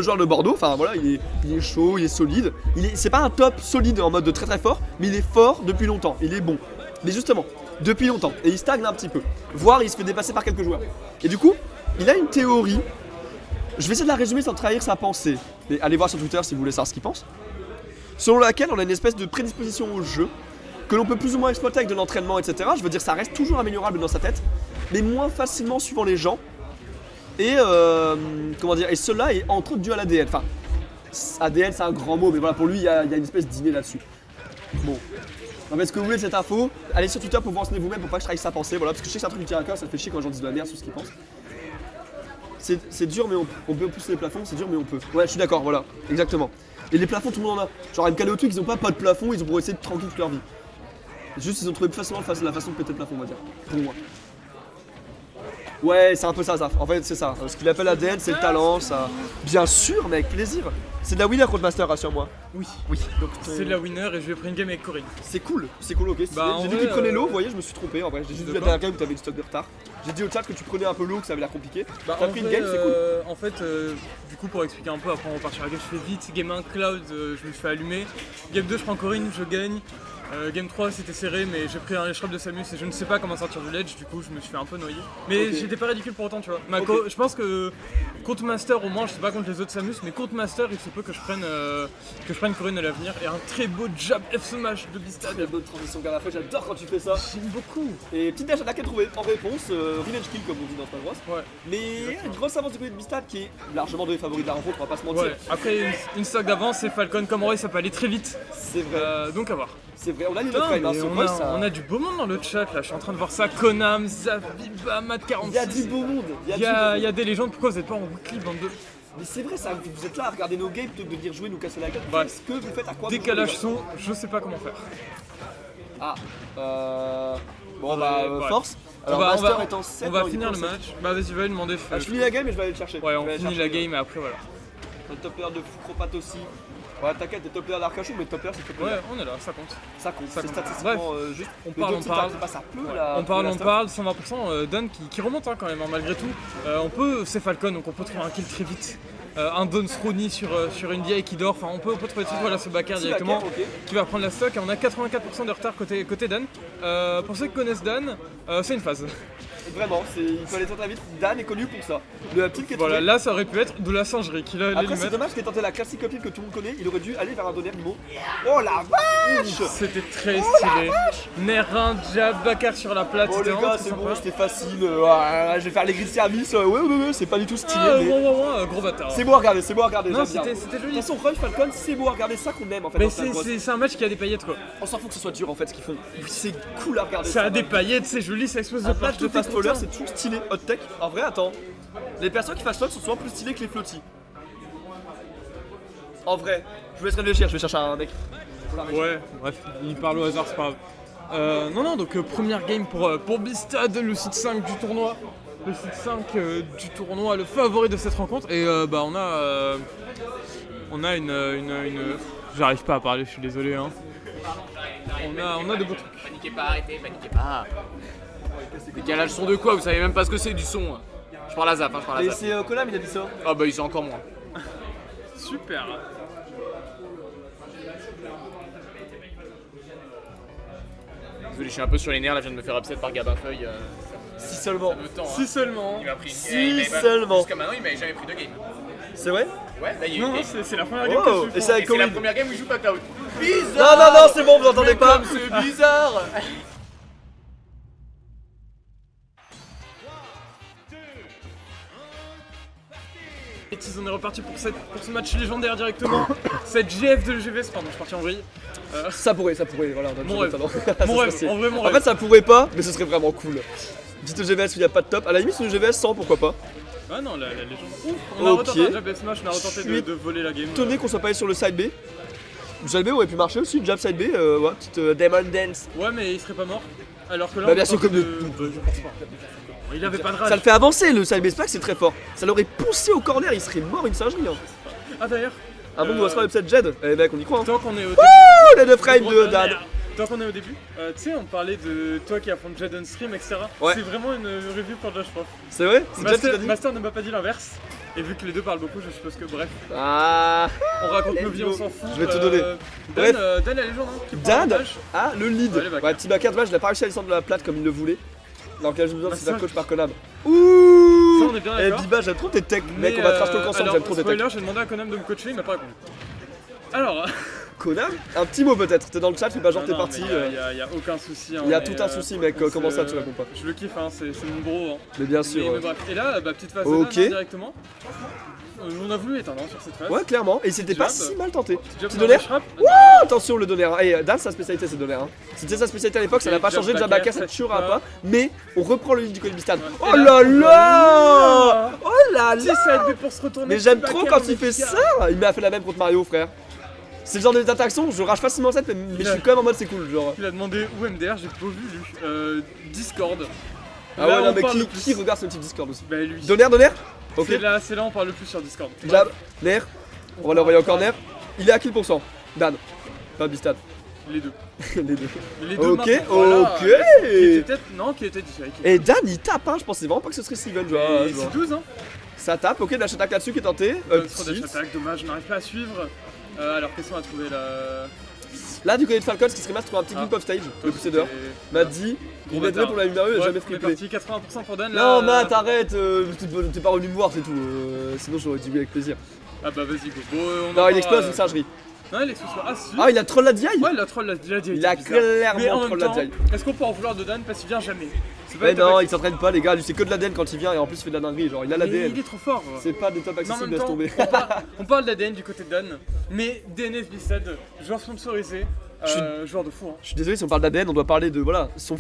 Le joueur de Bordeaux, enfin voilà, il est chaud, il est solide. C'est pas un top solide en mode de très très fort, mais il est fort depuis longtemps, il est bon. Mais justement, depuis longtemps, et il stagne un petit peu. Voire il se fait dépasser par quelques joueurs. Et du coup, il a une théorie. Je vais essayer de la résumer sans trahir sa pensée. Mais allez voir sur Twitter si vous voulez savoir ce qu'il pense. Selon laquelle on a une espèce de prédisposition au jeu, que l'on peut plus ou moins exploiter avec de l'entraînement, etc. Je veux dire, ça reste toujours améliorable dans sa tête, mais moins facilement suivant les gens. Et comment dire, et cela est entre autres dû à l'ADN. Enfin, ADN c'est un grand mot, mais voilà, pour lui il y a une espèce d'inné là-dessus. Bon. Non mais ce que vous voulez de cette info, allez sur Twitter pour vous renseigner vous-même pour pas que je trahisse sa pensée, voilà, parce que je sais que c'est un truc qui tient à cœur, ça fait chier quand les gens disent de la merde sur ce qu'ils pensent. C'est dur mais on peut pousser les plafonds, c'est dur mais on peut. Ouais, je suis d'accord, voilà, exactement. Et les plafonds tout le monde en a. Genre MKLeo Twix, ils ont pas de plafond, ils ont pour essayer de tranquille toute leur vie. Juste ils ont trouvé plus facilement la façon de péter le plafond, on va dire, pour moi. Ouais, c'est un peu ça, Zaf. En fait, c'est ça. Ce qu'il appelle ADN, c'est le talent, ça. Bien sûr, mais avec plaisir. C'est de la winner contre master, rassure-moi. Oui. Oui. Donc c'est de la winner et je vais prendre une game avec Corinne. C'est cool, ok. Bah, j'ai dit qu'il prenait l'eau, vous voyez, je me suis trompé en vrai. J'ai juste vu la dernière game où t'avais du stock de retard. J'ai dit au chat que tu prenais un peu l'eau, que ça avait l'air compliqué. Bah, t'as pris une game, c'est cool. En fait, du coup, pour expliquer un peu, après on repart sur la game, je fais vite. Game 1, Cloud, je me suis fait allumer. Game 2, je prends Corinne, je gagne. Game 3 c'était serré mais j'ai pris un échelon de Samus et je ne sais pas comment sortir du ledge, du coup je me suis fait un peu noyer. Mais Okay. j'étais pas ridicule pour autant, tu vois. Okay. Je pense que contre Master au moins, je sais pas contre les autres Samus, mais contre Master il se peut que je prenne Corinne à l'avenir. Et un très beau jab F smash de Beastad. Très bonne transition garde à j'adore quand tu fais ça. J'aime beaucoup. Et petite dash attaque à trouver en réponse, revenge kill comme on dit dans Smash Bros. Ouais. Mais une grosse avance du côté de Beastad qui est largement de les favoris de la rencontre, on va pas se mentir. Ouais. Après une stock d'avance, c'est Falcon comme Roy, ça peut aller très vite. C'est vrai. Donc à voir. C'est vrai, on a les Putain, frames, hein, ce Roy, ça... on a du beau monde dans le chat là, je suis en train de voir ça. Konam, Zabiba, Matt46. Il y a du beau monde. Il y a des légendes, pourquoi vous êtes pas en weekly bande de... Mais c'est vrai, ça, vous êtes là à regarder nos games plutôt que de venir jouer, nous casser la gueule. Bah, Qu'est-ce que vous faites, à quoi décalage son, je sais pas comment faire. Bon bah, force. Alors, Master est en 7, on va finir le match. Bah vas-y, va lui demander. Je finis la game et je vais aller le chercher. Ouais, on finit la game et après voilà. Le top player de Foucropat aussi. Ouais, t'inquiète, t'es top player d'Arcachou, mais top player c'est top player. Ouais, on est là, ça compte. Ça compte, Ça c'est compte. statistiquement juste. On parle. Bah, ça peut là. On parle, 120%. Dan qui remonte hein, quand même, hein, malgré tout. C'est Falcon, donc on peut trouver un kill très vite. Un Don Sroni sur une DI qui dort, enfin on peut trouver des trucs, voilà ce backer directement qui va prendre la stock et on a 84% de retard côté Dan. Pour ceux qui connaissent Dan, c'est une phase. Vraiment, il faut aller très vite. Dan est connu pour ça. Le petit qui est voilà, tombé. là ça aurait pu être de la singerie qu'il allait lui Après c'est mettre. dommage qu'il ait tenté la classique copine que tout le monde connaît, il aurait dû aller vers un donner niveau. Oh la vache! C'était très stylé. Nerin, jab, backer sur la plate, Oh c'était les vraiment gars, très c'est sympa. bon, c'était facile. Je vais faire les grilles de service. Ouais, c'est pas du tout stylé. Mais... gros bâtard. C'est beau à regarder, Non, j'aime bien. c'était joli. De toute façon, Rush Falcon, c'est beau à regarder, ça qu'on aime en fait. Mais dans Smash Bros. c'est un match qui a des paillettes quoi. On s'en fout que ce soit dur en fait ce qu'ils font. C'est cool à regarder. Ça a des paillettes, c'est joli, ça explose de Un match partout. de fast faller, c'est toujours stylé. Hot tech. En vrai, attends. Les personnes qui fast fall sont souvent plus stylées que les floaties. En vrai, je vous laisse réfléchir, je vais chercher un mec. Ouais, bref, il parle au hasard, c'est pas grave. Donc première game pour Beastad, le site 5 du tournoi. Le site 5 du tournoi, le favori de cette rencontre. Et on a une... J'arrive pas à parler, je suis désolé. Hein. On a de beaux trucs. Paniquez pas, arrêtez, paniquez pas. Décalage son de quoi? Vous savez même pas ce que c'est du son. Je parle à Zap, je parle à Et Zap. c'est Konam, il a dit ça. Ah bah il sait encore moins. Super. Désolé, je suis un peu sur les nerfs, là je viens de me faire upset par Gabin Feuille. Si seulement. Si seulement. Il m'a pris Si seulement. Jusqu'à maintenant, il m'avait jamais pris de game. C'est vrai? Ouais, là il y a eu Non, une non, game. c'est la première game Oh, que je et fais. c'est avec Et c'est la Corinne. première game où il joue pas Cloud. Non, Bizarre. c'est bon, vous entendez pas. Comme c'est bizarre. On est reparti pour ce match légendaire directement. Cette GF de GVS, pardon, je suis parti en vrille. Ça pourrait, voilà. On a Mon toujours rêve. le talent. Mon Ça rêve, serait en vrai, mon En rêve. fait, ça pourrait pas, mais ce serait vraiment cool. Petite GVS où il n'y a pas de top. À la limite, une GVS 100, pourquoi pas. Ah non, la légende. Ouf, on a Ok. retenté un jab F smash, on a Je retenté suis de voler la game. Étonné qu'on soit pas allé sur le side B. Le side B aurait pu marcher aussi, jab side B, ouais, petite Demon Dance. Ouais, mais il serait pas mort. Alors que là, Bah, on bien sûr tente que de... de- Je pense pas. Il avait pas de rage. Ça le fait avancer le side B spike, c'est très fort. Ça l'aurait poussé au corner, il serait mort une singerie. Hein. Ah d'ailleurs, Un bon, on doit se faire upset Jed. Eh mec, on y croit. Hein. tant qu'on est au Oh, les deux frames de Dan. Tant qu'on est au début, tu sais, on parlait de toi qui affronte Jed on stream, etc. Ouais. C'est vraiment une review pour Josh Prof. C'est vrai? C'est Jed qui l'a dit? Master ne m'a pas dit l'inverse. Et vu que les deux parlent beaucoup, je suppose que bref, Ah, on raconte nos let's vies, go. on s'en fout. Je vais te donner. Dan, Bref. Dan la légende, hein, qui prend Dan l'avantage. Ah, le lead. Ouais, les backers. Ouais, petit backer, dommage, il a pas réussi à descendre de la plate comme il le voulait. Alors qu'il a juste besoin de se faire ça, coach par Konam. Ça, Ouh on est bien Eh d'accord. Biba, j'aime trop tes techs. Mec, on va trash talk ensemble, alors, j'aime trop tes techs. spoiler, j'ai demandé à Konam de me coacher, il m'a pas répondu. Alors, Konam Un petit mot peut-être, t'es dans le chat, fais pas genre t'es parti. Il y a aucun souci. Il y a tout un souci, mec, comment ça tu réponds pas? Je le kiffe, hein, c'est mon bro. Hein. Mais bien sûr. Mais bref. Et là, petite phase Ok. de Dan, directement. On a voulu éteindre sur cette phase. Ouais, clairement, et c'était pas Jab. si mal tenté. Jab Petit dans donner le shrap. Attention le donner. Et Dan, sa spécialité c'est donner. C'était sa spécialité à l'époque, ça Ok, n'a pas jab changé. Jab backer, backer, ça ne ça tuera tue pas. pas. Mais on reprend le lead du Kobe Stan. Ouais. Oh Et là là, là Oh là Si là ça aide pour se retourner. Mais petit j'aime trop backer, quand mais il fait efficace. ça. Il m'a fait la même contre Mario, frère. C'est le genre d'interaction, je rage facilement cette, mais je suis quand même en mode c'est cool. Genre. Il a demandé où MDR, j'ai pas vu lui. Discord. Ah Là, ouais, non, on mais parle le qui plus. regarde ce type Discord aussi? Bah lui. Donner, ok. C'est là on parle le plus sur Discord. Jab, Nair. On va l'envoyer encore Nair. Il est à quel pourcent? Dan. Pas Bistad. Les deux. Les deux. Les deux Ok, maintenant, voilà. ok. Qui était peut-être. Non, qui était différé. Et Dan il tape, hein. Je pensais vraiment pas que ce serait Steven. Genre, genre. C'est 12 hein. Ça tape, ok, dash attack là-dessus qui est tenté. Trop dash Petite. attack, dommage, je n'arrive pas à suivre. Alors, qu'est-ce qu'on a trouvé là? Là, du côté de Falcon, ce qui serait mal, c'est trouver un petit Ah. grip of stage. Le Crusader. M'a dit, il Gros est pour la lumière, il a Bref, jamais on est free play. parti, 80% pour Dan Non, là. Matt, arrête, t'es pas revenu me voir, c'est tout. Sinon, j'aurais dit oui avec plaisir. Ah bah vas-y, go. Bon, on Non, en il explose parle, une singerie. Non, il explose pas. Ah si. Ah, il a troll la DI. Ouais, il a troll la DI. Il a Mais clairement en troll même la temps, DI. est-ce qu'on peut en vouloir de Dan parce qu'il vient jamais? C'est pas Mais une top non, accessible. il s'entraîne pas, les gars. Lui, c'est que de l'ADN quand il vient et en plus, il fait de la dinguerie. Genre, il a Mais l'ADN. il est trop fort. C'est pas des top Non, en accessibles, même laisse temps, tomber. on parle d'ADN du côté de Dan, mais DNF Blisted, joueur sponsorisé, joueur de fou. Hein. Je suis désolé si on parle d'ADN, on doit parler de voilà, son